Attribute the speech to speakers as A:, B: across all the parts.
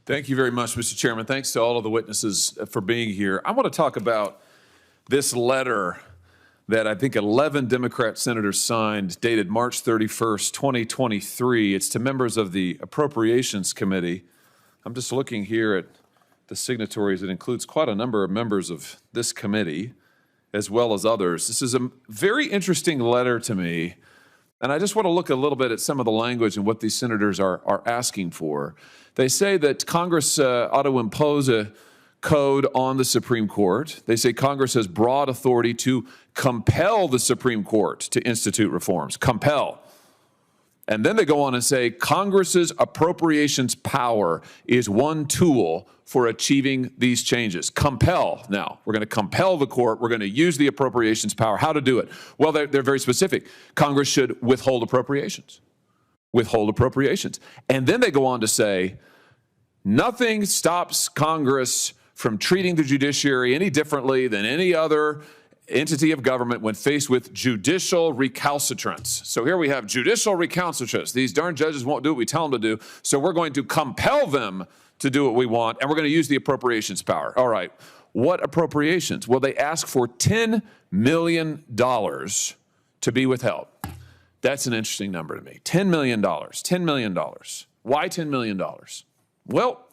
A: Thank you very much, Mr. Chairman. Thanks to all of the witnesses for being here. I want to talk about this letter that I think 11 Democrat senators signed, dated March 31st, 2023. It's to members of the Appropriations Committee. I'm just looking here at the signatories. It includes quite a number of members of this committee, as well as others. This is a very interesting letter to me, and I just want to look a little bit at some of the language and what these senators are asking for. They say that Congress ought to impose a code on the Supreme Court. They say Congress has broad authority to compel the Supreme Court to institute reforms. Compel. And then they go on and say Congress's appropriations power is one tool for achieving these changes. Compel. Now, we're going to compel the court. We're going to use the appropriations power. How to do it? Well, they're very specific. Congress should withhold appropriations. Withhold appropriations. And then they go on to say nothing stops Congress from treating the judiciary any differently than any other entity of government when faced with judicial recalcitrance. So here we have judicial recalcitrance. These darn judges won't do what we tell them to do, so we're going to compel them to do what we want, and we're going to use the appropriations power. All right, what appropriations? Well, they ask for $10 million to be withheld. That's an interesting number to me. $10 million. $10 million. Why $10 million? Well,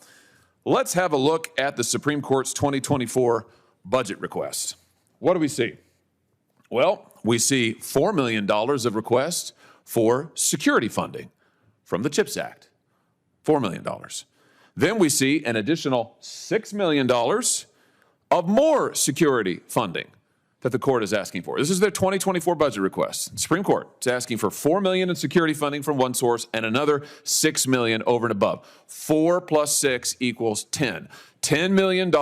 A: let's have a look at the Supreme Court's 2024 budget request. What do we see? Well, we see $4 million of requests for security funding from the CHIPS Act. $4 million. Then we see an additional $6 million of more security funding that the court is asking for. This is their 2024 budget request. The Supreme Court is asking for $4 million in security funding from one source and another $6 million over and above. 4 plus 6 equals 10. $10 million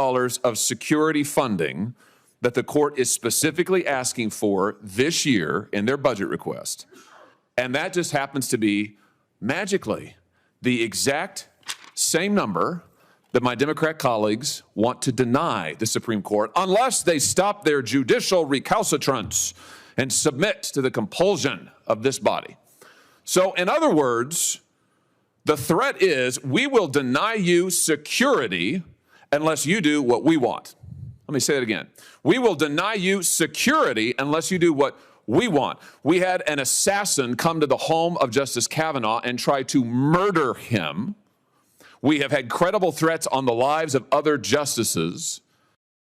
A: of security funding that the court is specifically asking for this year in their budget request. And that just happens to be, magically, the exact same number that my Democrat colleagues want to deny the Supreme Court unless they stop their judicial recalcitrance and submit to the compulsion of this body. So, in other words, the threat is we will deny you security unless you do what we want. Let me say it again. We will deny you security unless you do what we want. We had an assassin come to the home of Justice Kavanaugh and try to murder him. We have had credible threats on the lives of other justices.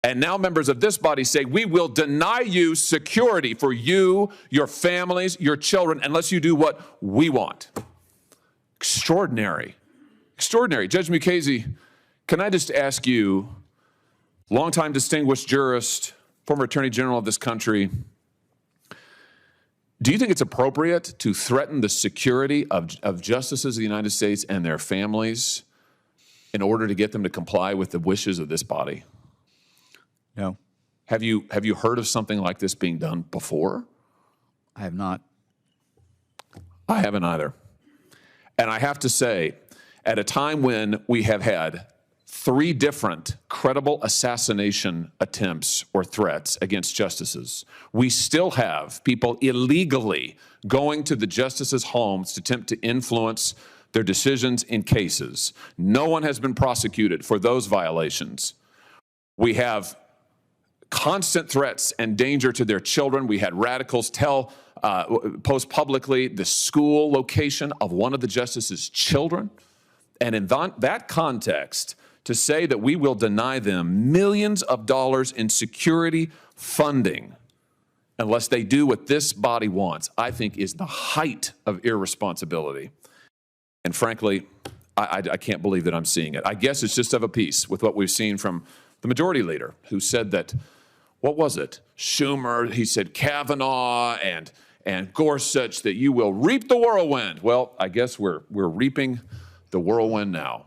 A: And now members of this body say, we will deny you security for you, your families, your children, unless you do what we want. Extraordinary. Extraordinary. Judge Mukasey, can I just ask you, longtime distinguished jurist, former Attorney General of this country, do you think it's appropriate to threaten the security of justices of the United States and their families in order to get them to comply with the wishes of this body?
B: No.
A: Have you heard of something like this being done before?
B: I have not.
A: I haven't either. And I have to say, at a time when we have had 3 different credible assassination attempts or threats against justices, we still have people illegally going to the justices' homes to attempt to influence their decisions in cases. No one has been prosecuted for those violations. We have constant threats and danger to their children. We had radicals post publicly the school location of one of the justices' children. And in that context, to say that we will deny them millions of dollars in security funding unless they do what this body wants, I think is the height of irresponsibility. And frankly, I can't believe that I'm seeing it. I guess it's just of a piece with what we've seen from the majority leader, who said that, what was it? Schumer, he said Kavanaugh and Gorsuch, that you will reap the whirlwind. Well, I guess we're reaping the whirlwind now,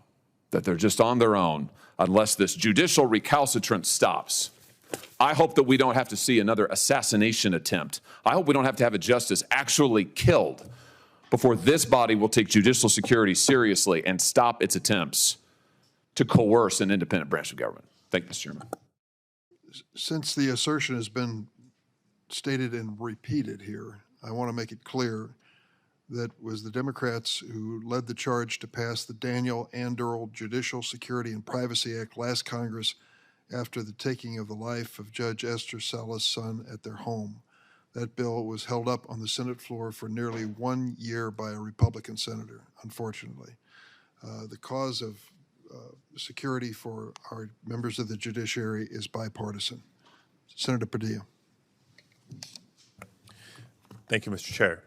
A: that they're just on their own unless this judicial recalcitrance stops. I hope that we don't have to see another assassination attempt. I hope we don't have to have a justice actually killed before this body will take judicial security seriously and stop its attempts to coerce an independent branch of government. Thank you, Mr. Chairman.
C: Since the assertion has been stated and repeated here, I want to make it clear that was the Democrats who led the charge to pass the Daniel Anderl Judicial Security and Privacy Act last Congress after the taking of the life of Judge Esther Salas' son at their home. That bill was held up on the Senate floor for nearly 1 year by a Republican senator, unfortunately. The cause of security for our members of the judiciary is bipartisan. Senator Padilla.
D: Thank you, Mr. Chair.